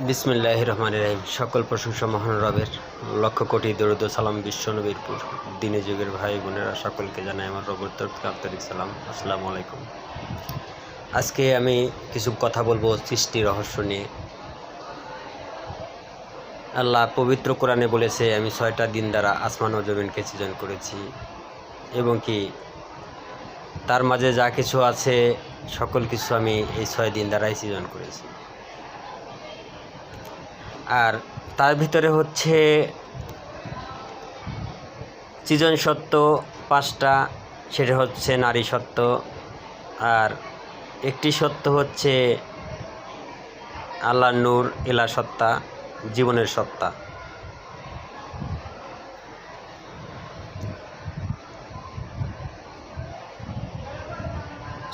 বিসমিল্লাহির রহমানির রহিম। সকল প্রশংসা মহান রবের, লক্ষ কোটি দরুদ ও সালাম বিশ্বনবীরপুর দিনে যুগের ভাই বোনেরা সকলকে জানাই আমার রবের তরফ থেকে আন্তরিক সালাম। আসসালামু আলাইকুম। আজকে আমি কিছু কথা বলবো সৃষ্টি রহস্য নিয়ে। আল্লাহ পবিত্র কোরআনে বলেছে, আমি 6টা দিন দ্বারা আসমান ও জমিনকে সৃজন করেছি এবং কি তার মাঝে যা কিছু আছে সকল কিছু আমি এই 6 দিন দ্বারাই সৃজন করেছি। আর তার ভিতরে হচ্ছে সৃজন সত্য 5টা, সেটা হচ্ছে নারী সত্য, আর একটি সত্য হচ্ছে আল্লাহর নূর, ইলা সত্তা, জীবনের সত্তা।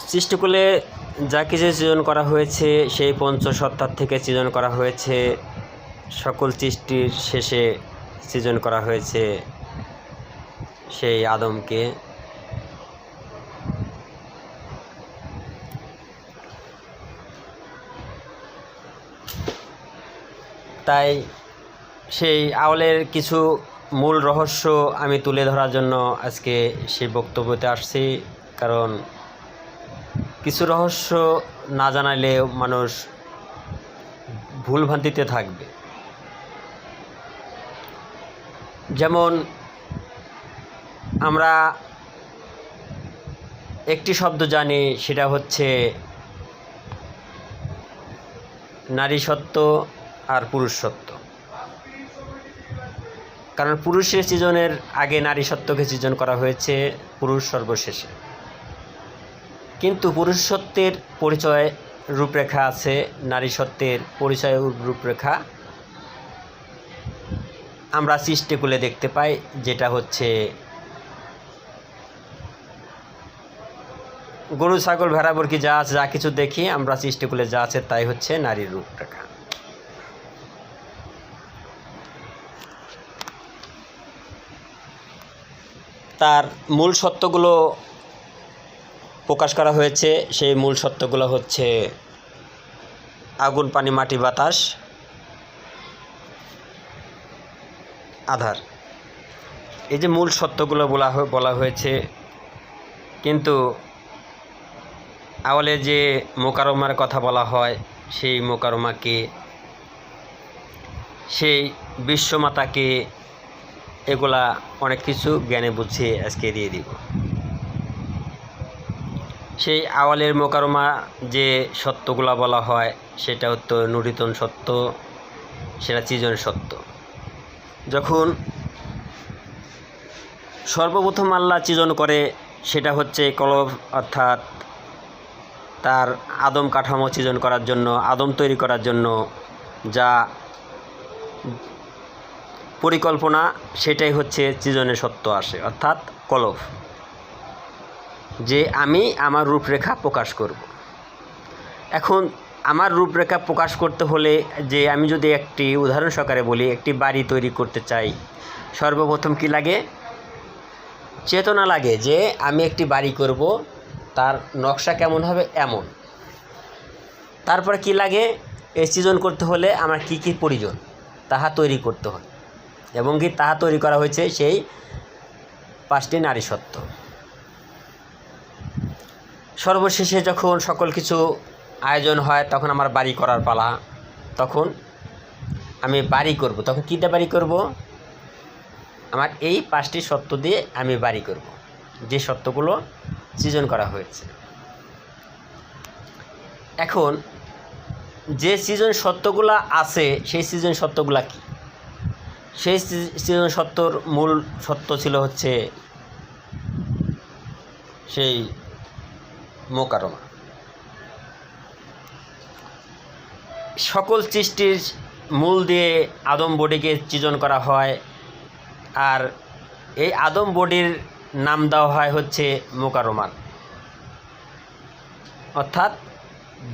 সৃষ্টিকুলে যা কিছু সৃজন করা হয়েছে সেই পঞ্চসত্তার থেকে সৃজন করা হয়েছে। সকল সৃষ্টির শেষে সৃজন করা হয়েছে সেই আদমকে। তাই সেই আওয়ালের কিছু মূল রহস্য আমি তুলে ধরার জন্য আজকে সেই বক্তব্যতে আসছি। কারণ কিছু রহস্য না জানালে মানুষ ভুলভ্রান্তিতে থাকবে। যেমন আমরা একটি শব্দ জানি, সেটা হচ্ছে নারী সত্য আর পুরুষ সত্য। কারণ পুরুষের সৃজনের আগে নারী সত্যকে সৃজন করা হয়েছে, পুরুষ সর্বশেষে। কিন্তু পুরুষ সত্যের পরিচয় রূপরেখা আছে, নারী সত্যের পরিচয় রূপরেখা আমরা সৃষ্টিকুলে দেখতে পাই, যেটা হচ্ছে গরু ছাগল ভেড়া মুরগি যা আছে, যা কিছু দেখি আমরা সৃষ্টিকুলে যা আছে তাই হচ্ছে নারীর রূপরেখা। তার মূল সত্যগুলো প্রকাশ করা হয়েছে। সেই মূল সত্যগুলো হচ্ছে আগুন, পানি, মাটি, বাতাস, আধার। এই যে মূল সত্যগুলো বলা হয়েছে। কিন্তু আওয়ালে যে মোকাররমার কথা বলা হয়, সেই মোকাররমাকে, সেই বিশ্বমাতাকে, এগুলা অনেক কিছু জ্ঞানে বুঝিয়ে আজকে দিয়ে দিব। সেই আওয়ালের মোকাররমা যে সত্যগুলা বলা হয় সেটা হচ্ছে নুরিতন সত্য, সেটা সৃজন সত্য। যখন সর্বপ্রথম আল্লাহ সৃজন করে সেটা হচ্ছে কলব, অর্থাৎ তার আদম কাঠামো সৃজন করার জন্য, আদম তৈরি করার জন্য যা পরিকল্পনা, সেটাই হচ্ছে সৃজনের সত্য আসে, অর্থাৎ কলব, যে আমি আমার রূপরেখা প্রকাশ করব। এখন আমার রূপরেখা প্রকাশ করতে হলে, যে আমি যদি একটি উদাহরণ সহকারে বলি, একটি বাড়ি তৈরি করতে চাই, সর্বপ্রথম কি লাগে? চেতনা লাগে যে আমি একটি বাড়ি করব, তার নকশা কেমন হবে এমন। তারপরে কি লাগে? এই সৃজন করতে হলে আমার কি কি প্রয়োজন তাহা তৈরি করতে হয়, এবং কি তাহা তৈরি করা হয়েছে সেই 5টি নারী সত্য। সর্বশেষে যখন সকল কিছু আয়োজন হয়, তখন আমার বাড়ি করার পালা। তখন আমি বাড়ি করব। তখন কী দিয়ে বাড়ি করব? আমার এই 5টি সত্য দিয়ে আমি বাড়ি করব, যে সত্যগুলো সৃজন করা হয়েছে। এখন যে সৃজন সত্যগুলো আছে, সেই সৃজন সত্যগুলো কি? সেই সৃজন সত্যর মূল সত্য ছিল হচ্ছে সেই মোকাররমা। সকল সৃষ্টির মূল দিয়ে আদম বডিকে সৃজন করা হয়, আর এই আদম বডির নাম দেওয়া হয় হচ্ছে মোকাররমার। অর্থাৎ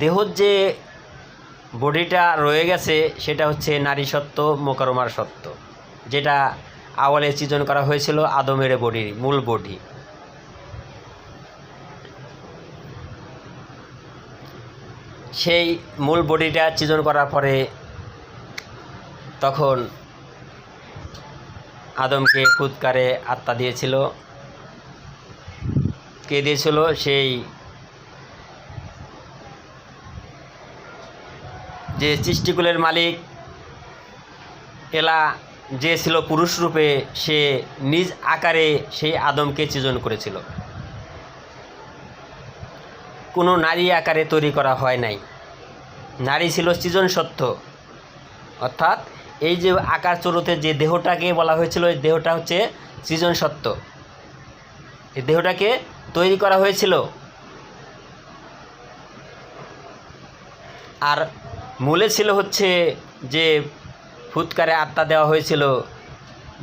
দেহর যে বডিটা রয়ে গেছে সেটা হচ্ছে নারী সত্য, মোকাররমার সত্য, যেটা আওয়ালে সৃজন করা হয়েছিল আদমের বডির মূল বডি। সেই মূল বডিটা সৃজন করার পরে তখন আদমকে ফুৎকারে আত্মা দিয়েছিল। কে দিয়েছিল? সেই যে সৃষ্টিকুলের মালিক এলা যে ছিল পুরুষ রূপে, সে নিজ আকারে সেই আদমকে সৃজন করেছিল। কোনো নারী আকারে তৈরি করা হয় নাই। নারী ছিল সৃজন সত্য, অর্থাৎ এই যে আকার চরতে যে দেহটাকে বলা হয়েছিল, এই দেহটা হচ্ছে সৃজন সত্য। এই দেহটাকে তৈরি করা হয়েছিল। আর মূলে ছিল হচ্ছে যে ফুৎকারে আত্মা দেওয়া হয়েছিল,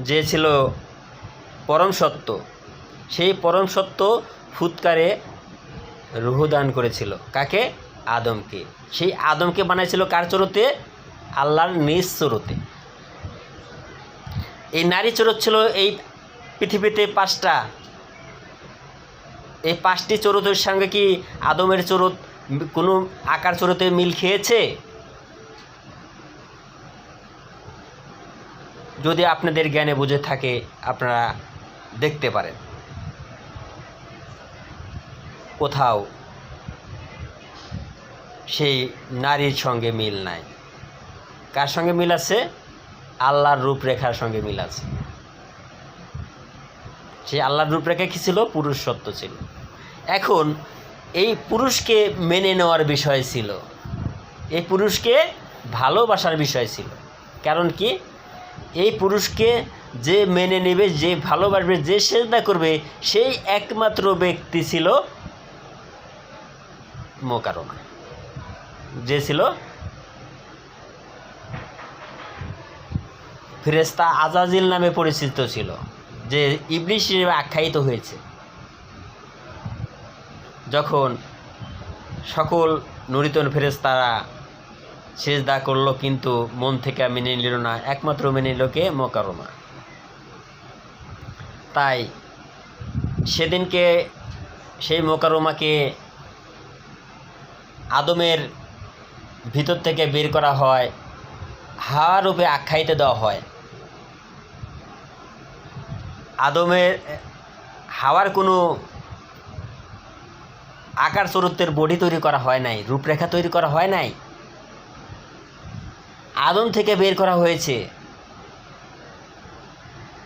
যে ছিল পরম সত্য। সেই পরম সত্য ফুৎকারে রূহ দান করেছিল। কাকে? আদমকে। সেই আদমকে বানাইছিল কার চরতে? আল্লাহর নিজ চরতে। এই নারী চরত ছিল এই পৃথিবীতে 5টা। এই 5টি চরতের সঙ্গে কি আদমের চরত কোনো আকার চরতে মিল খেয়েছে? যদি আপনাদের জ্ঞানে বুঝে থাকে আপনারা দেখতে পারেন, কোথাও সেই নারীর সঙ্গে মিল নাই। কার সঙ্গে মিল আছে? আল্লাহর রূপরেখার সঙ্গে মিল আছে। সেই আল্লাহর রূপরেখা কী ছিল? পুরুষ সত্য ছিল। এখন এই পুরুষকে মেনে নেওয়ার বিষয় ছিল, এই পুরুষকে ভালোবাসার বিষয় ছিল। কারণ কি? এই পুরুষকে যে মেনে নেবে, যে ভালোবাসবে, যে সেজদা করবে, সেই একমাত্র ব্যক্তি ছিল মোকাররমা, যে ছিল ফেরেশতা আজাজিল নামে পরিচিত ছিল, যে ইবলিস হিসেবে আখ্যায়িত হয়েছে। যখন সকল নুরিতন ফেরেশতারা সেজদা করলো, কিন্তু মন থেকে মেনে নিল না, একমাত্র মেনে নিল কে? মোকাররমা। তাই সেদিনকে সেই মোকাররমাকে আদমের ভিতর থেকে বের করা হয়, হাওয়া রূপে আখ্যায়িত দেওয়া হয়। আদমের হাওয়ার কোনো আকার চরিত্রের বডি তৈরি করা হয় নাই, রূপরেখা তৈরি করা হয় নাই। আদম থেকে বের করা হয়েছে।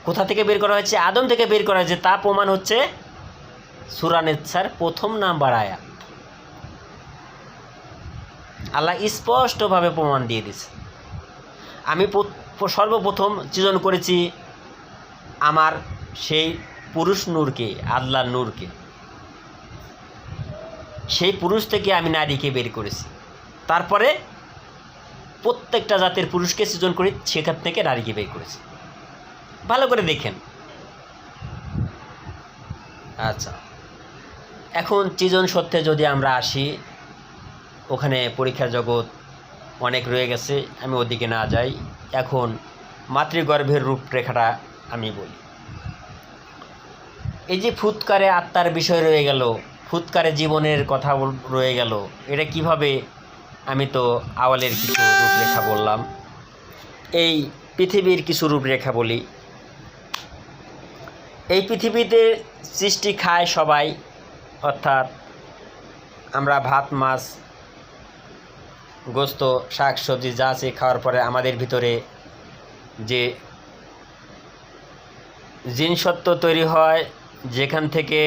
কোথা থেকে বের করা হয়েছে? আদম থেকে বের করা হয়েছে। তা প্রমাণ হচ্ছে সূরা নিসার 1 নাম্বার আয়াত। আল্লাহ স্পষ্টভাবে প্রমাণ দিয়ে দিছে, আমি সর্বপ্রথম সৃজন করেছি আমার সেই পুরুষ নূরকে, আল্লাহর নূরকে। সেই পুরুষ থেকে আমি নারীকে বের করেছি। তারপরে প্রত্যেকটা জাতের পুরুষকে সৃজন করি, সেখান থেকে নারীকে বের করেছি। ভালো করে দেখেন। আচ্ছা, এখন সৃজন সত্যে যদি আমরা আসি, ওখানে পরীক্ষার জগৎ অনেক রয়ে গেছে, আমি ওদিকে না যাই। এখন মাতৃগর্ভের রূপরেখাটা আমি বলি। এই যে ফুৎকারে আত্মার বিষয় রয়ে গেল, ফুৎকারে জীবনের কথা রয়ে গেল, এটা কিভাবে? আমি তো আওয়ালের কিছু রূপরেখা বললাম, এই পৃথিবীর কিছু রূপরেখা বলি। এই পৃথিবীতে সৃষ্টি খায় সবাই, অর্থাৎ আমরা ভাত, মাছ, গোস্ত, শাক সবজি যা আছে খাওয়ার পরে আমাদের ভিতরে যে জিনসত্ব তৈরি হয়, যেখান থেকে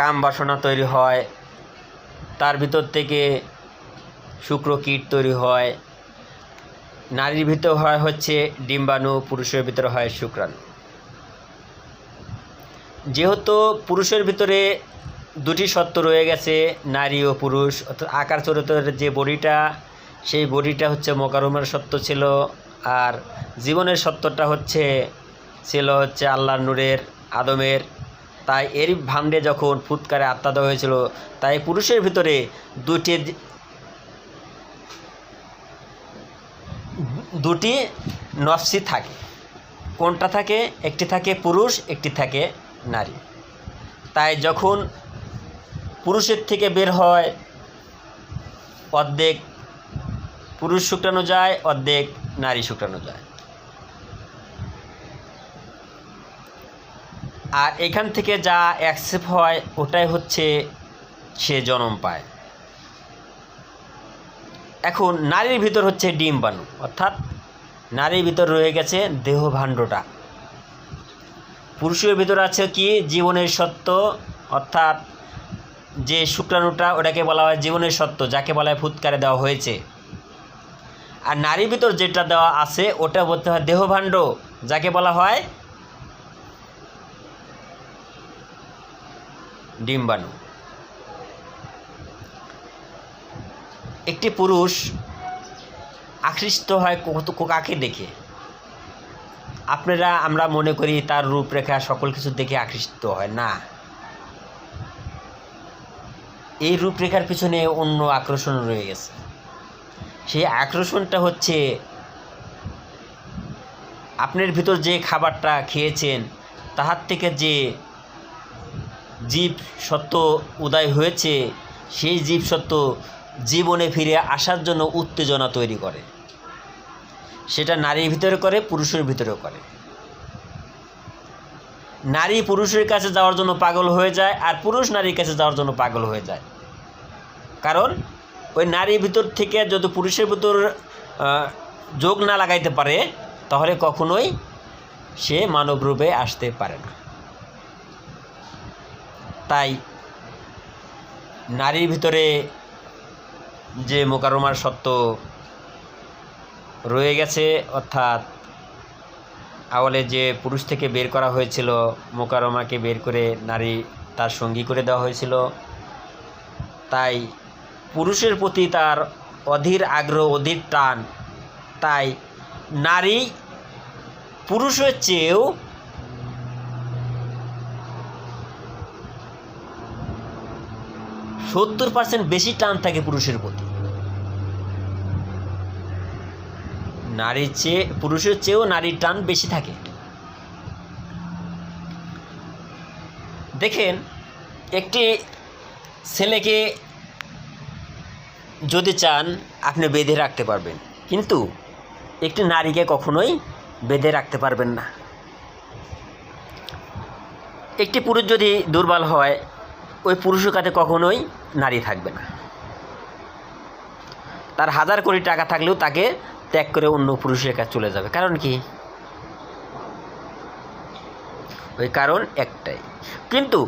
কাম বাসনা তৈরি হয়, তার ভিতর থেকে শুক্রকীট তৈরি হয়। নারীর ভিতর হয় হচ্ছে ডিম্বাণু, পুরুষের ভিতরে হয় শুক্রাণু। যেহেতু পুরুষের ভিতরে 2টি সত্য রয়ে গেছে, নারী ও পুরুষ, অর্থাৎ আকার চরিত্রের যে বডিটা, সেই বডিটা হচ্ছে মোকাররমার সত্য ছিল, আর জীবনের সত্যটা ছিল আল্লাহর নূরের, আদমের। তাই এর ভাণ্ডে যখন ফুৎকারে আত্মা দেওয়া হয়েছিল, তাই পুরুষের ভিতরে দুটি নফসি থাকে। কোনটা থাকে? একটি থাকে পুরুষ, একটি থাকে নারী। তাই যখন পুরুষের থেকে বের হয় অর্ধেক পুরুষ শুক্রাণু যায়, অর্ধেক নারী শুক্রাণু যায়। আর এখান থেকে যা অ্যাকসেপ্ট হয় ওটাই হচ্ছে সে জন্ম পায়। এখন নারীর ভিতর হচ্ছে ডিম্বাণু, অর্থাৎ নারীর ভিতর রয়ে গেছে দেহভাণ্ডটা। পুরুষের ভিতর আছে কি জীবনের সত্য, অর্থাৎ যে শুক্রাণুটা ওটাকে বলা হয় জীবনের সত্য, যাকে বলা হয় ফুৎকারে দেওয়া হয়েছে। আর নারীর ভিতর যেটা দেওয়া আছে ওটা বলতে হয় দেহভাণ্ড, যাকে বলা হয় ডিম্বাণু। একটি পুরুষ আকৃষ্ট হয় কাকে দেখে? আমরা মনে করি তার রূপরেখা সকল কিছু দেখে আকৃষ্ট হয় না। এই রূপরেখার পিছনে অন্য আকর্ষণ রয়ে গেছে। সেই আকর্ষণটা হচ্ছে আপনার ভিতর যে খাবারটা খেয়েছেন তাহার থেকে যে জীব সত্য উদয় হয়েছে, সেই জীব সত্য জীবনে ফিরে আসার জন্য উত্তেজনা তৈরি করে। সেটা নারীর ভিতরে করে, পুরুষের ভিতরেও করে। নারী পুরুষের কাছে যাওয়ার জন্য পাগল হয়ে যায়, আর পুরুষ নারীর কাছে যাওয়ার জন্য পাগল হয়ে যায়। কারণ ওই নারীর ভিতর থেকে যদি পুরুষের ভিতর যোগ না লাগাইতে পারে তাহলে কখনোই সে মানব রূপে আসতে পারে না। তাই নারীর ভিতরে যে মোকাররমার সত্য রয়ে গেছে, অর্থাৎ আওয়ালে যে পুরুষ থেকে বের করা হয়েছিল, মোকাররমাকে বের করে নারী তার সঙ্গী করে দেওয়া হয়েছিল, তাই পুরুষের প্রতি তার অধীর আগ্রহ, অধীর টান। তাই নারী পুরুষের চেয়েও %70 বেশি টান থাকে পুরুষের প্রতি। পুরুষের চেয়েও নারীর টান বেশি থাকে। দেখেন, একটি ছেলেকে যদি চান আপনি বেঁধে রাখতে পারবেন, কিন্তু একটি নারীকে কখনোই বেঁধে রাখতে পারবেন না। একটি পুরুষ যদি দুর্বল হয়, ওই পুরুষের কাছে কখনোই নারী থাকবে না। তার 1000 কোটি টাকা থাকলেও তাকে ত্যাগ করে অন্য পুরুষের কাছে চলে যাবে। কারণ কি? ওই কারণ একটাই। কিন্তু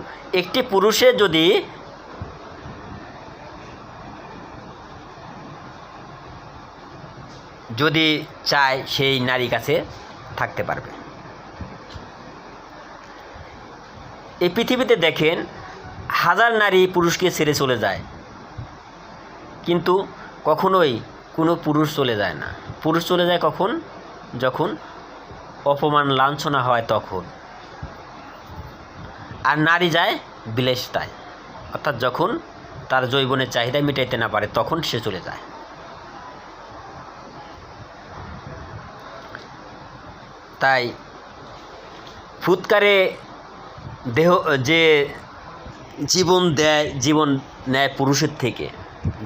একটি পুরুষে যদি চায় সেই নারী কাছে থাকতে পারবে। এই পৃথিবীতে দেখেন 1000 নারী পুরুষকে ছেড়ে চলে যায়, কিন্তু কখনোই কোনো পুরুষ চলে যায় না। পুরুষ চলে যায় কখন? যখন অপমান লাঞ্ছনা হয় তখন। আর নারী যায় বিলাসিতায়, অর্থাৎ যখন তার যৌবনের চাহিদা মেটাইতে না পারে তখন সে চলে যায়। তাই ফুৎকারে দেহ যে জীবন নেয় পুরুষের থেকে,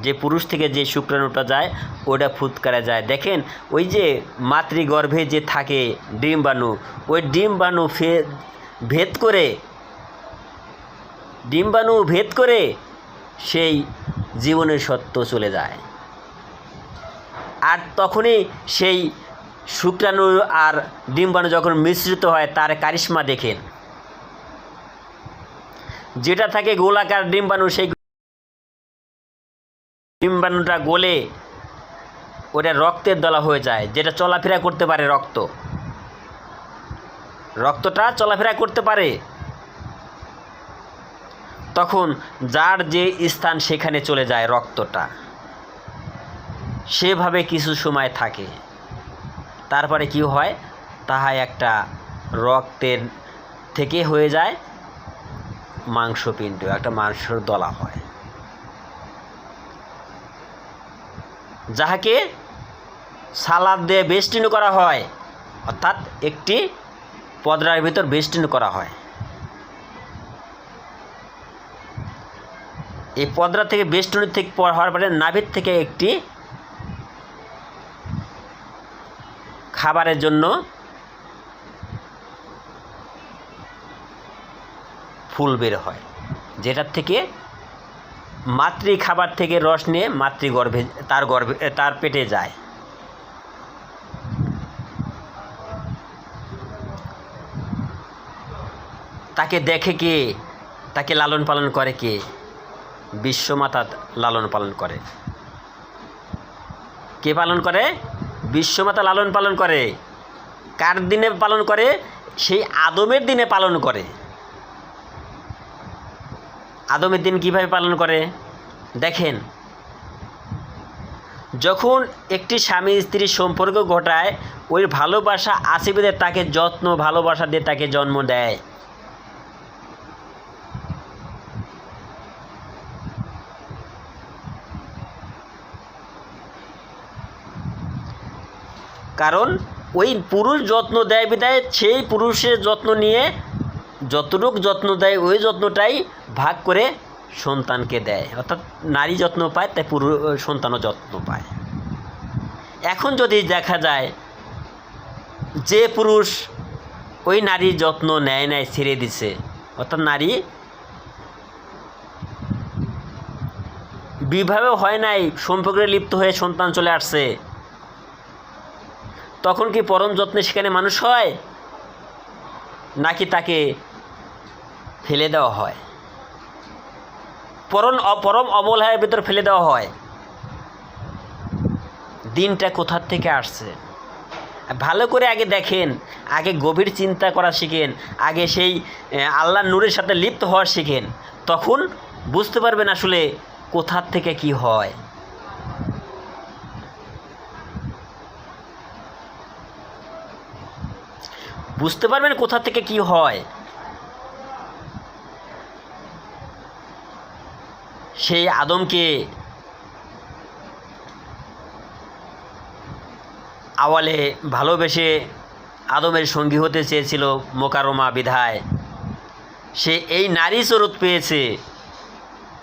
যে পুরুষ থেকে যে শুক্রাণুটা যায় ওটা ফুৎকারে যায়। দেখেন, ওই যে মাতৃগর্ভে যে থাকে ডিম্বাণু, ওই ডিম্বাণু ভেদ করে সেই জীবনের সত্য চলে যায়। আর তখনই সেই শুক্রাণু আর ডিম্বাণু যখন মিশ্রিত হয় তার কারিশমা দেখেন। যেটা থাকে গোলাকার ডিম্বাণু, সেই ডিম্বাণুটা গলে ওটা রক্তের দলা হয়ে যায়, যেটা চলাফেরা করতে পারে। রক্তটা চলাফেরা করতে পারে। তখন যার যে স্থান সেখানে চলে যায় রক্তটা, সেভাবে কিছু সময় থাকে। তারপরে কি হয়? তাহা একটা রক্তের থেকে হয়ে যায় মাংসপিণ্ড, একটা মাংসের দলা হয়, যাহাকে সালাদ দিয়ে বেষ্টনী করা হয়, অর্থাৎ একটি পদরার ভিতর বেষ্টনী করা হয়। এই পদরা থেকে বেষ্টনী থেকে হওয়ার পরে নাভির থেকে একটি খাবারের জন্য ফুল বের হয়, যেটার থেকে মাতৃ খাবার থেকে রস নিয়ে মাতৃগর্ভে তার পেটে যায়। তাকে দেখে কে? তাকে লালন পালন করে কে? বিশ্বমাতা লালন পালন করে। কে পালন করে? বিশ্বমাতা লালন পালন করে। কার দিনে পালন করে? সেই আদমের দিনে পালন করে। আদমের দিন কিভাবে পালন করে দেখেন, যখন একটি স্বামী স্ত্রীর সম্পর্ক ঘটায়, ওই ভালোবাসা আছে বলে তাকে যত্ন ভালোবাসা দিয়ে তাকে জন্ম দেয়। কারণ ওই পুরুষ যত্ন দেয় বিধায় সেই পুরুষের যত্ন নিয়ে যতটুকু যত্ন দেয় ওই যত্নটাই ভাগ করে সন্তানকে দেয়, অর্থাৎ নারী যত্ন পায় তাই সন্তানও যত্ন পায়। এখন যদি দেখা যায় যে পুরুষ ওই নারীর যত্ন নেয় নাই, ছেড়ে দিছে, অর্থাৎ নারী বিবাহ হয় নাই, সম্পর্কে লিপ্ত হয়ে সন্তান চলে আসছে, তখন কি পরম যত্নে সেখানে মানুষ হয়, নাকি তাকে ফেলে দেওয়া হয়? পরম অবহেলার ভিতর ফেলে দেওয়া হয়। দিনটা কোথার থেকে আসছে ভালো করে আগে দেখেন, আগে গভীর চিন্তা করা শিখেন, আগে সেই আল্লাহর নূরের সাথে লিপ্ত হওয়া শিখেন, তখন বুঝতে পারবেন আসলে কোথার থেকে কি হয়। বুঝতে পারবেন কোথা থেকে কি হয়। সেই আদমকে আওয়ালে ভালোবেসে আদমের সঙ্গী হতে চেয়েছিল মোকাররমা বিধায় সে এই নারী চরিত পেয়েছে,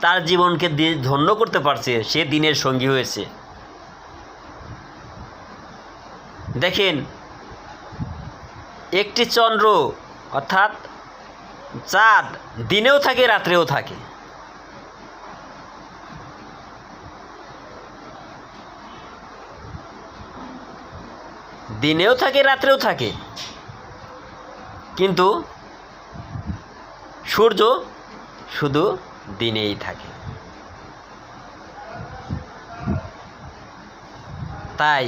তার জীবনকে ধন্য করতে পারছে, সে দিনের সঙ্গী হয়েছে। দেখেন, একটি চন্দ্র অর্থাৎ চাঁদ দিনেও থাকে রাত্রেও থাকে। দিনেও থাকে রাত্রেও থাকে, কিন্তু সূর্য শুধু দিনেই থাকে। তাই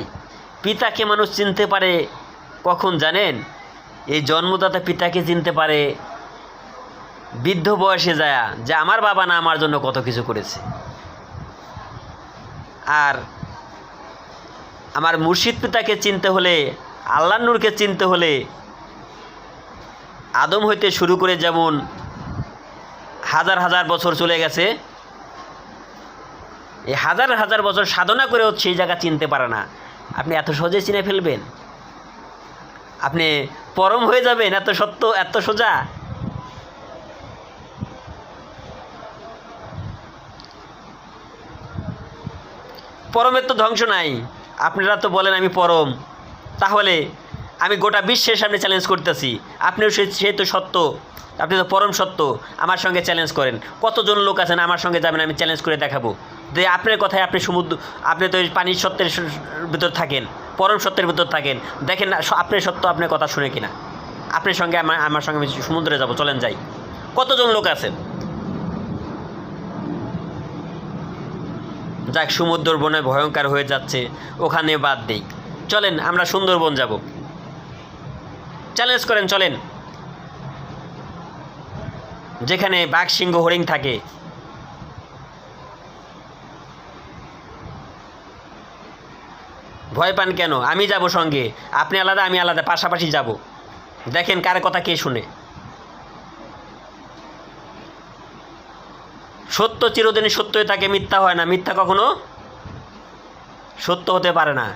পিতাকে মানুষ চিনতে পারে কখন জানেন? এই জন্মদাতা পিতাকে চিনতে পারে বৃদ্ধ বয়সে যায়, যে আমার বাবা না আমার জন্য কত কিছু করেছে। আর আমার মুর্শিদ পিতাকে চিনতে হলে, আল্লাহর নূরকে চিনতে হলে আদম হইতে শুরু করে যেমন হাজার হাজার বছর চলে গেছে, এই হাজার হাজার বছর সাধনা করেও সেই জায়গা চিনতে পারে না। আপনি এত সহজে চিনে ফেলবেন? আপনি পরম হয়ে যাবেন এত সত্য, এত সোজা? পরমের তো ধ্বংস নাই। আপনারা তো বলেন আমি পরম, তাহলে আমি গোটা বিশ্বের সামনে চ্যালেঞ্জ করতেছি, আপনিও সে তো সত্য, আপনি তো পরম সত্য, আমার সঙ্গে চ্যালেঞ্জ করেন। কতজন লোক আছেন আমার সঙ্গে যাবেন, আমি চ্যালেঞ্জ করে দেখাবো যে আপনার কথায় আপনি সমুদ্র, আপনি তো পানির সত্যের ভিতর থাকেন, পরম সত্যের ভিতর থাকেন, দেখেন না আপনার সত্য আপনার কথা শুনে কিনা। আপনার সঙ্গে আমার সঙ্গে আমি সমুদ্রে যাব, চলেন যাই। কতজন লোক আছেন? যাক, সমুদ্র বনে ভয়ঙ্কর হয়ে যাচ্ছে, ওখানে বাদ দেই, চলেন আমরা সুন্দরবন যাব, চ্যালেঞ্জ করেন, চলেন। যেখানে বাঘ সিংহ হরিণ থাকে, ভয় পান কেন? আমি যাব সঙ্গে, আপনি আলাদা আমি আলাদা, পাশাপাশি যাব, দেখেন কার কথা কে শুনে। সত্য চিরদিনই সত্যই থাকে, মিথ্যা হয় না, মিথ্যা কখনো সত্য হতে পারে না।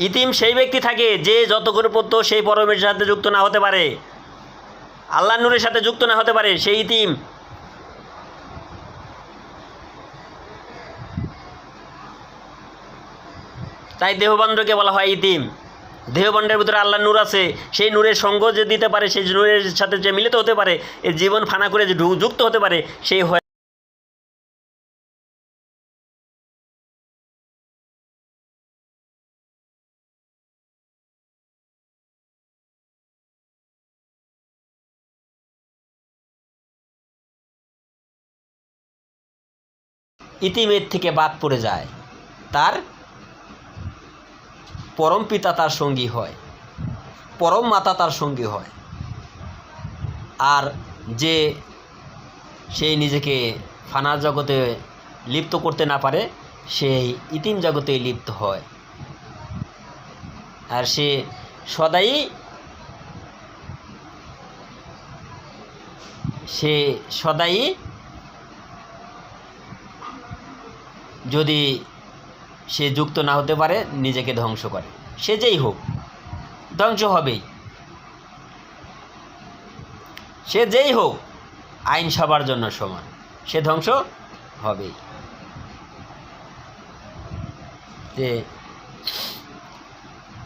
ইতিম সেই ব্যক্তি থাকে যে যত করে পড়তো সেই পরমের সাথে যুক্ত না হতে পারে, আল্লাহর নূরের সাথে যুক্ত না হতে পারে, সেই ইতিম। তাই দেহবন্ধকে বলা হয় ইতিম। দেহবন্ধের ভিতরে আল্লাহর নূর আছে, সেই নূরের সঙ্গ যে দিতে পারে, সেই নূরের সাথে যে মিলিত হতে পারে, এই জীবন ফানা করে যে যুক্ত হতে পারে, সেই হয় ইতিমের থেকে বাদ পড়ে যায়, তার পরম পিতা তার সঙ্গী হয়, পরম মাতা তার সঙ্গী হয়। আর যে সেই নিজেকে ফানা জগতে লিপ্ত করতে না পারে, সেই ইতিম জগতে লিপ্ত হয়। আর সে সদাই যদি সে যুক্ত না হতে পারে, নিজেকে ধ্বংস করে। সে যেই হোক, ধ্বংস হবেই। সে যেই হোক, আইন সবার জন্য সমান, সে ধ্বংস হবেই। যে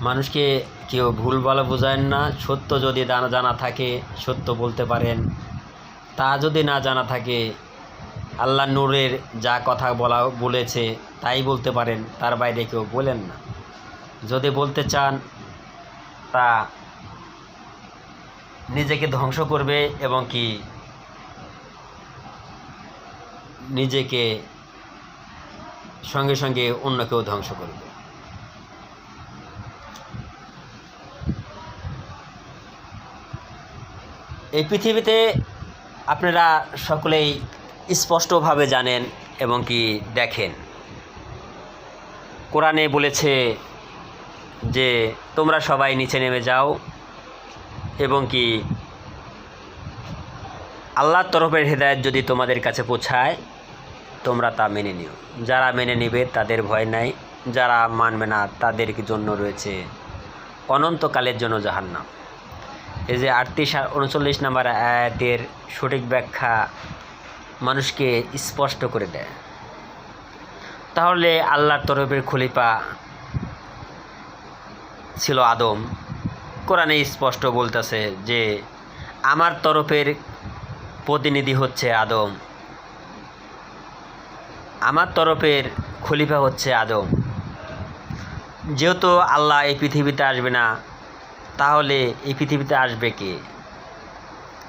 মানুষকে কেউ ভুল বলা বোঝায় না। সত্য যদি জানা থাকে সত্য বলতে পারেন, তা যদি না জানা থাকে আল্লাহ নূরের যা কথা বলেছে তাই বলতে পারেন, তার বাইরে কেউ বলেন না। যদি বলতে চান তা নিজেকে ধ্বংস করবে এবং কি নিজেকে সঙ্গে সঙ্গে অন্যকেও ধ্বংস করবে। এই পৃথিবীতে আপনারা সকলেই স্পষ্টভাবে জানেন এবং কি দেখেন, কোরআনে বলেছে যে তোমরা সবাই নিচে নেমে যাও এবং কি আল্লাহর তরফের হেদায়েত যদি তোমাদের কাছে পৌঁছায় তোমরা তা মেনে নিও। যারা মেনে নেবে তাদের ভয় নাই, যারা মানবে না তাদের জন্য রয়েছে অনন্তকালের জন্য জাহান্নাম। এই যে 38-39 নম্বর আয়াতের সঠিক ব্যাখ্যা মানুষকে স্পষ্ট করে দেয়। তাহলে আল্লাহর তরফের খলিফা ছিল আদম। কোরআনে স্পষ্ট বলতেছে যে আমার তরফের প্রতিনিধি হচ্ছে আদম, আমার তরফের খলিফা হচ্ছে আদম। যেহেতু আল্লাহ এই পৃথিবীতে আসবে না, তাহলে এই পৃথিবীতে আসবে কে?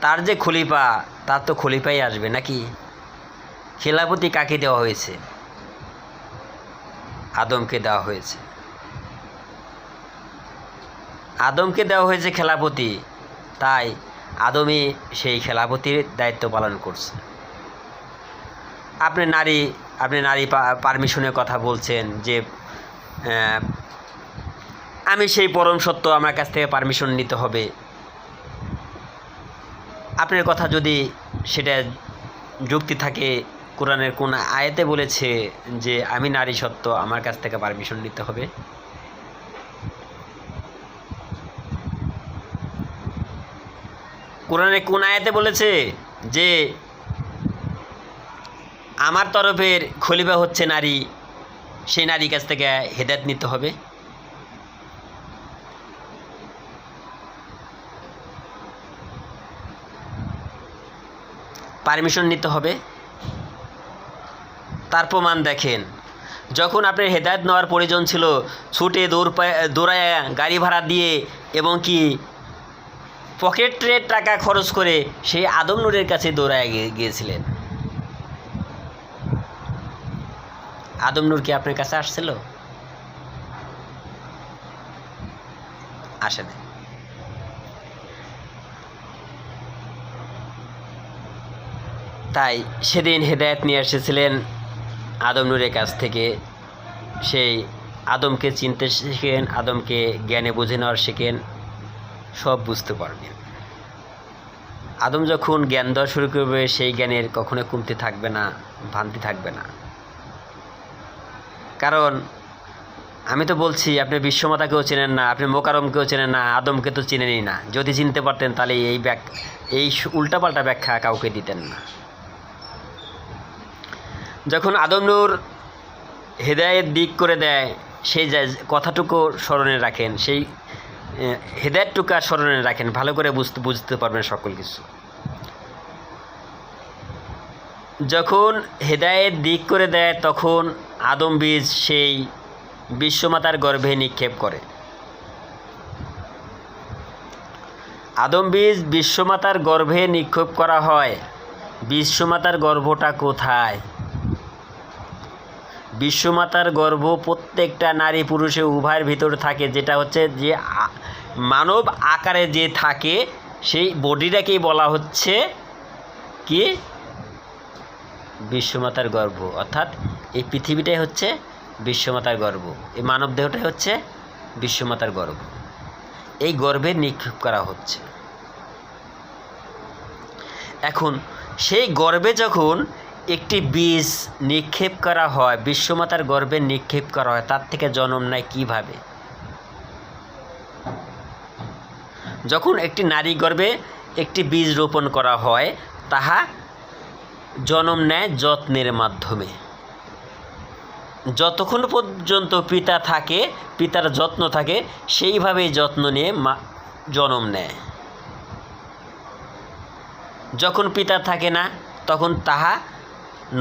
তার যে খলিফা, তার তো খলিফাই আসবে নাকি? খেলাফতি কাকে দেওয়া হয়েছে? আদমকে দেওয়া হয়েছে। আদমকে দেওয়া হয়েছে খেলাফতি, তাই আদমই সেই খেলাফতির দায়িত্ব পালন করছে। আপনি নারী পারমিশনের কথা বলছেন যে আমি সেই পরম সত্য, আমার কাছ থেকে পারমিশন নিতে হবে। আপনার কথা যদি সেটা যুক্তি থাকে, কোরআনের কোন আয়াতে বলেছে যে আমি নারী সত্য, আমার কাছ থেকে পারমিশন নিতে হবে? কোরআনে কোন আয়াতে বলেছে যে আমার তরফের খলিফা হচ্ছে নারী, সেই নারীর কাছ থেকে হেদায়েত নিতে হবে? পারমিশন নিতে হবে? তার প্রমাণ দেখেন। যখন আপনার হেদায়েত নেওয়ার প্রয়োজন ছিল, ছুটে দৌড়ায় গাড়ি ভাড়া দিয়ে এবং কি পকেটের টাকা খরচ করে সেই আদম নূরের কাছে দৌড়ায় গিয়েছিলেন। আদম নূর কি আপনার কাছে আসছিল? আসে না। তাই সেদিন হেদায়েত নিয়ে এসেছিলেন আদম নূরের কাছ থেকে। সেই আদমকে চিনতে শেখেন, আদমকে জ্ঞানে বুঝে নেওয়ার শেখেন, সব বুঝতে পারবেন। আদম যখন জ্ঞান দেওয়া শুরু করবে, সেই জ্ঞানের কখনো কমতি থাকবে না, ভ্রান্তি থাকবে না। কারণ আমি তো বলছি, আপনি বিশ্বমাতাকেও চেনেন না, আপনি মোকারমকেও চেনেন না, আদমকে তো চিনেনই না। যদি চিনতে পারতেন তাহলে এই উল্টাপাল্টা ব্যাখ্যা কাউকে দিতেন না। যখন আদম নূর হেদায়েত দিক করে দেয়, সেই কথাটুকু স্মরণে রাখেন, সেই হেদায়েতটুকু স্মরণে রাখেন, ভালো করে বুঝতে পারবেন সকল কিছু। যখন হেদায়েত দিক করে দেয় তখন আদম বীজ সেই বিশ্বমাতার গর্ভে নিক্ষেপ করে। আদম বীজ বিশ্বমাতার গর্ভে নিক্ষেপ করা হয়। বিশ্বমাতার গর্ভটা কোথায়? বিশ্বমাতার গর্ভ প্রত্যেকটা নারী পুরুষে উভয়ের ভিতরে থাকে, যেটা হচ্ছে যে মানব আকারে যে থাকে সেই বডিটাকেই বলা হচ্ছে কি বিশ্বমাতার গর্ভ। অর্থাৎ এই পৃথিবীটাই হচ্ছে বিশ্বমাতার গর্ভ, এই মানব দেহটাই হচ্ছে বিশ্বমাতার গর্ভ। এই গর্ভে নিক্ষেপ করা হচ্ছে। এখন সেই গর্ভে যখন একটি বীজ নিক্ষেপ করা হয়, বিশ্বমাতার গর্ভে নিক্ষেপ করা হয়, তার থেকে জন্ম নেয় কিভাবে? যখন একটি নারী গর্ভে একটি বীজ রোপণ করা হয়, তাহা জন্ম নেয় যত্নের মাধ্যমে। যতক্ষণ পর্যন্ত পিতা থাকে, পিতার যত্ন থাকে, সেইভাবেই যত্ন নিয়ে জন্ম নেয়। যখন পিতা থাকে না, তখন তাহা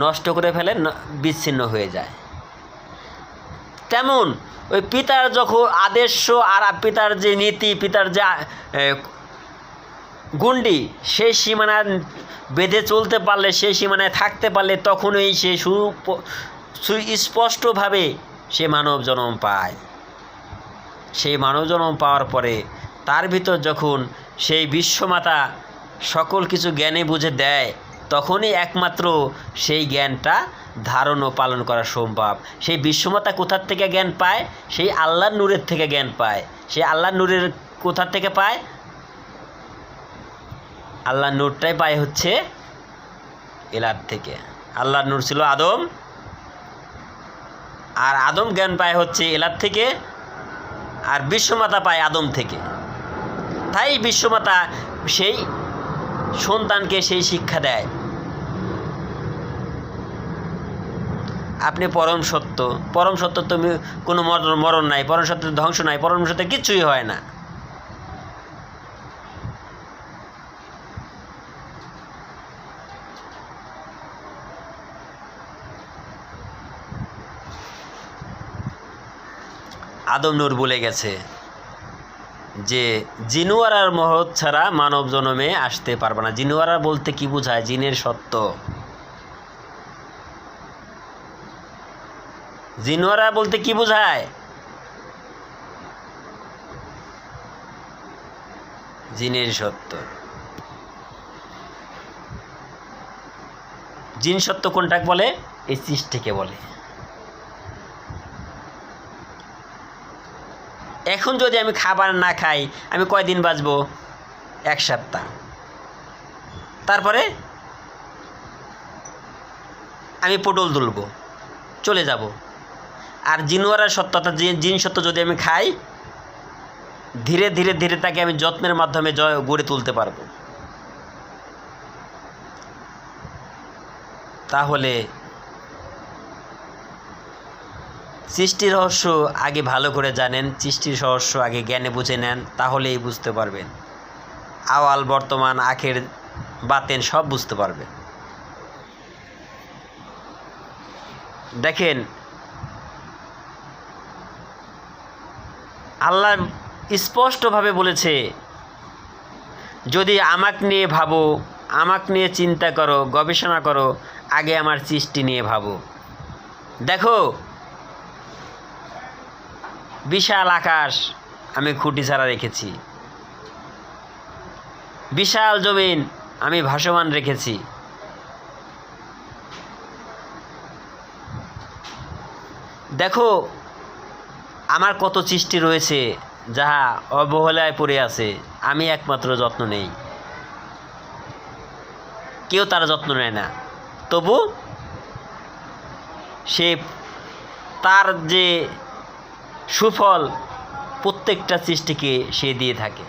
নষ্ট করে ফেলে, বিচ্ছিন্ন হয়ে যায়। তেমন ওই পিতার যখন আদেশ আর পিতার যে নীতি, পিতার যে গণ্ডি, সেই সীমানা বেঁধে চলতে পারলে, সেই সীমানায় থাকতে পারলে, তখনই সে সুস্পষ্টভাবে সে মানব জন্ম পায়। সেই মানব জন্ম পাওয়ার পরে তার ভিতর যখন সেই বিশ্বমাতা সকল কিছু জ্ঞানে বুঝে দেয়, তখনই একমাত্র সেই জ্ঞানটা ধারণ ও পালন করা সম্ভব। সেই বিশ্বমাতা কোথার থেকে জ্ঞান পায়? সেই আল্লাহর নূরের থেকে জ্ঞান পায়। সেই আল্লাহর নূরের কোথার থেকে পায়? আল্লাহর নূরটাই পায় হচ্ছে এলার থেকে। আল্লাহর নূর ছিল আদম, আর আদম জ্ঞান পায় হচ্ছে এলার থেকে, আর বিশ্বমাতা পায় আদম থেকে। তাই বিশ্বমাতা সেই সন্তানকে সেই শিক্ষা দেয়, আপনি পরম সত্য। পরম সত্য তুমি কোনো মরণ নাই, পরম সত্যের ধ্বংস নাই, পরম সত্যের কিচ্ছুই হয় না। আদম নূর বলে গেছে যে জিনুয়ারার মহৎ ছাড়া মানব জন্মে আসতে পারবে না। জিনুয়ারা বলতে কি বোঝায়? জিনের সত্য। জিনুয়ারা বলতে কি বোঝায়? জিনের সত্য। জিন সত্য কোনটাকে বলে? এই সৃষ্টিকে বলে। এখন যদি আমি খাবার না খাই, আমি কয়দিন বাঁচবো? 1 সপ্তাহ। তারপরে আমি পটল তুলব, চলে যাব। আর জিনুয়ারার সত্য, অর্থাৎ জিন সত্য, যদি আমি খাই, ধীরে ধীরে ধীরে তাকে আমি যত্নের মাধ্যমে গড়ে তুলতে পারবো। তাহলে সৃষ্টির রহস্য আগে ভালো করে জানেন, সৃষ্টির রহস্য আগে জ্ঞানে বুঝে নেন, তাহলেই বুঝতে পারবেন। আওয়াল, বর্তমান, আখের, বাতেন সব বুঝতে পারবেন। দেখেন, আল্লাহ স্পষ্টভাবে বলেছে, যদি আমাকে নিয়ে ভাবো, আমাকে নিয়ে চিন্তা করো, গবেষণা করো, আগে আমার সৃষ্টি নিয়ে ভাবো। দেখো, বিশাল আকাশ আমি খুঁটি ছাড়া রেখেছি, বিশাল জমিন আমি ভাসমান রেখেছি। দেখো আমার কত সৃষ্টি রয়েছে যাহা অবহেলায় পড়ে আছে, আমি একমাত্র যত্ন নেই, কেউ তার যত্ন নেয় না। তবু সে তার যে সুফল প্রত্যেকটা সৃষ্টিকে সে দিয়ে থাকে।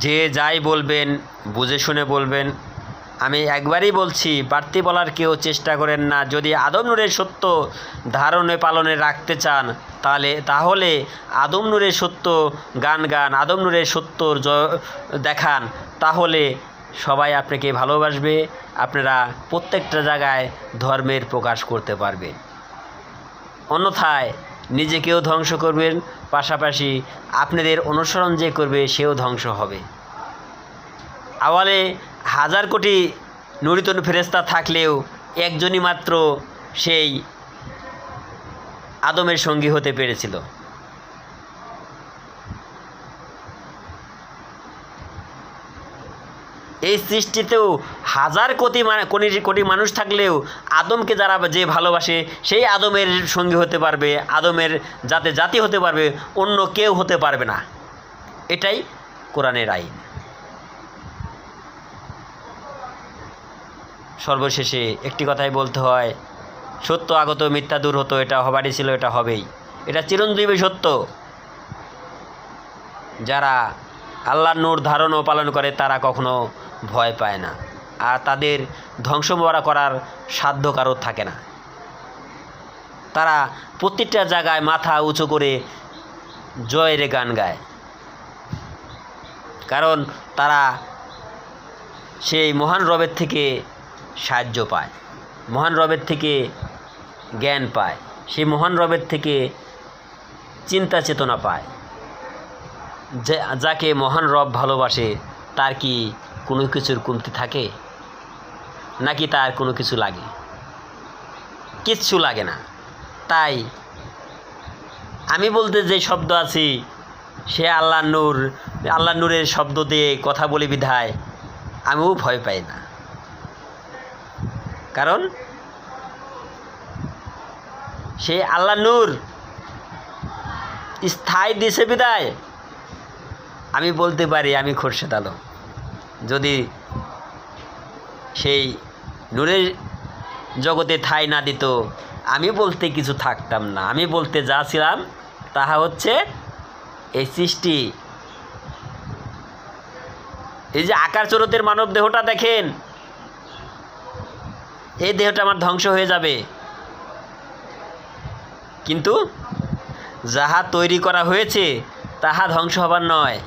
যে যাই বলবেন বুঝে শুনে বলবেন। আমি একবারই বলছি, বাড়তি বলার কেউ চেষ্টা করেন না। যদি আদম নূরের সত্য ধারণে পালনে রাখতে চান তাহলে আদম নূরের সত্য গান, আদম নূরের সত্য দেখান, তাহলে সবাই আপনাকে ভালোবাসবে। আপনারা প্রত্যেকটা জায়গায় ধর্মের প্রকাশ করতে পারবেন। অন্যথায় নিজেকেও ধ্বংস করবেন, পাশাপাশি আপনাদের অনুসরণ যে করবে সেও ধ্বংস হবে। আওয়ালে হাজার কোটি নুরিতন ফেরেশতা থাকলেও একজনই মাত্র সেই আদমের সঙ্গী হতে পেরেছিল। এই সৃষ্টিতেও হাজার কোটি মানুষ থাকলেও আদমকে যে ভালোবাসে সেই আদমের সঙ্গী হতে পারবে, আদমের জাতি হতে পারবে, অন্য কেউ হতে পারবে না। এটাই কোরআনের আইন। সর্বশেষে একটি কথাই বলতে হয়, সত্য আগত মিথ্যা দূর হতো, এটা হবারই ছিল, এটা হবেই, এটা চিরঞ্জীবী সত্য। যারা আল্লাহর নূর ধারণ ও পালন করে তারা কখনো ভয় পায় না, আর তাদের ধ্বংস করার সাধ্য কারোর থাকে না। তারা প্রত্যেকটা জায়গায় মাথা উঁচু করে জয়ের গান গায়, কারণ তারা সেই মহান রবের থেকে সাহায্য পায়, মহান রবের থেকে জ্ঞান পায়, সেই মহান রবের থেকে চিন্তা চেতনা পায়। যাকে মহান রব ভালোবাসে তার কি কোনো কিছুর কমতি থাকে নাকি তার কোনো কিছু লাগে? কিচ্ছু লাগে না। তাই আমি বলতে যে শব্দ আছি সে আল্লাহ নূরের শব্দ দিয়ে কথা বলি বিধায় আমিও ভয় পাই না, কারণ সে আল্লাহ নূর স্থায়ী দিছে বিদায় আমি বলতে পারি আমি খোরশেদ আলম। যদি সেই নূরের জগতে ঠাঁই না দিত আমি বলতে কিছু থাকতাম না। আমি বলতে যা ছিলাম তাহা হচ্ছে এই সৃষ্টি। এই যে আকার চরতের মানব দেহটা দেখেন, এই দেহটা আমার ধ্বংস হয়ে যাবে, কিন্তু যাহা তৈরি করা হয়েছে তাহা ধ্বংস হবার নয়।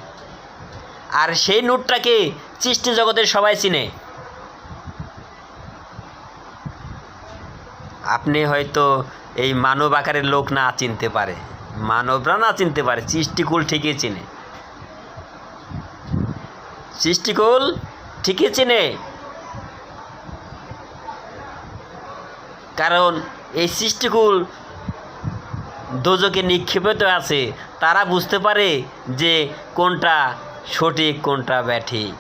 আর সেই নূরটাকে সৃষ্টি জগতের সবাই চিনে। আপনি হয়তো এই মানব আকারের লোক না চিনতে পারে, মানবরা না চিনতে পারে, সৃষ্টিকুল ঠিকই চিনে, সৃষ্টিকুল ঠিকই চিনে। কারণ এই সৃষ্টিকুল দোজকে নিক্ষেপিত আছে, তারা বুঝতে পারে যে কোনটা সঠিক কোনটা ব্যাঠিক।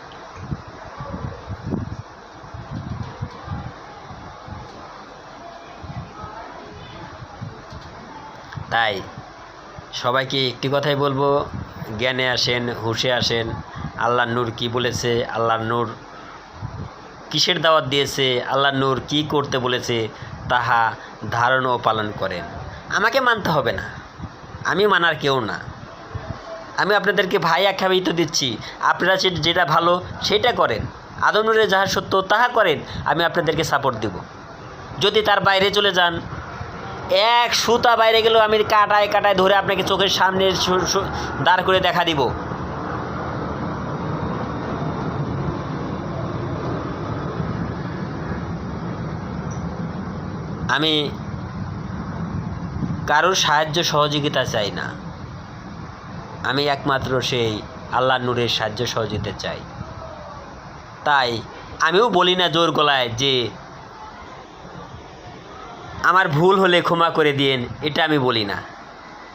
তাই সবাইকে একটি কথাই বলবো, জ্ঞানে আসেন, হুঁশে আসেন। আল্লাহর নূর কি বলেছে, আল্লাহর নূর কিসের দাওয়াত দিয়েছে, আল্লাহর নূর কি করতে বলেছে তাহা ধারণ ও পালন করেন। আমাকে মানতে হবে না, আমি মানার কেউ না। আমি আপনাদেরকে ভাই আখ্যায়িত দিচ্ছি, আপনারা যেটা ভালো সেটা করেন, আদম নূরের যাহা সত্য তাহা করেন, আমি আপনাদেরকে সাপোর্ট দেব। যদি তার বাইরে চলে যান, এক সুতা বাইরে গেলেও আমি কাটায় কাটায় ধরে আপনাকে চোখের সামনে দাঁড় করে দেখা দিব। আমি কারোর সাহায্য সহযোগিতা চাই না, আমি একমাত্র সেই আল্লাহর নূরের সাহায্য সহযোগিতা চাই। তাই আমিও বলি না জোর গলায় যে আমার ভুল হলে ক্ষমা করে দিয়েন, এটা আমি বলি না,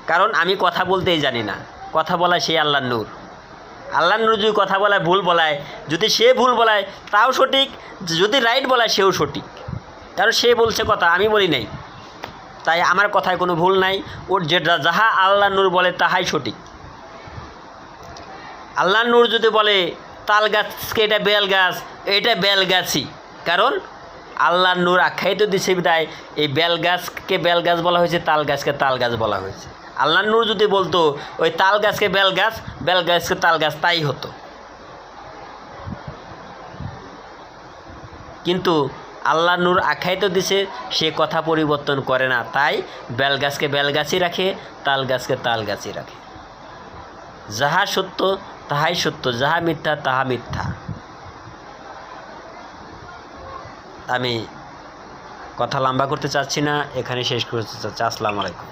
কারণ আমি কথা বলতেই জানি না। কথা বলা সেই আল্লাহর নূর, আল্লাহর নূর যদি কথা বলায় ভুল বলায়, যদি সে ভুল বলায় তাও সঠিক, যদি রাইট বলায় সেও সঠিক, কারণ সে বলছে কথা, আমি বলি নাই। তাই আমার কথায় কোনো ভুল নাই, ওর যেটা যাহা আল্লাহর নূর বলে তাহাই সঠিক। আল্লাহর নূর যদি বলে তাল গাছকে এটা বেল গাছ, এটা বেল গাছই, কারণ আল্লাহর নূর আখ্যায়িত দিছে বিদায় এই বেল গাছকে বেল গাছ বলা হয়েছে, তাল গাছকে তাল গাছ বলা হয়েছে। আল্লাহর নূর যদি বলতো ওই তাল গাছকে বেল গাছ, বেল গাছকে তাল গাছ, তাই হতো। কিন্তু আল্লাহ নূর আখ্যায়িত দিছে, সে কথা পরিবর্তন করে না। তাই বেল গাছকে বেল গাছই রাখে, তাল গাছকে তাল গাছই রাখে। যাহা সত্য তাহাই সত্য, যাহা মিথ্যা তাহা মিথ্যা। আমি কথা লম্বা করতে চাচ্ছি না, এখানে শেষ করতে চাচ্ছি। আসসালামু আলাইকুম।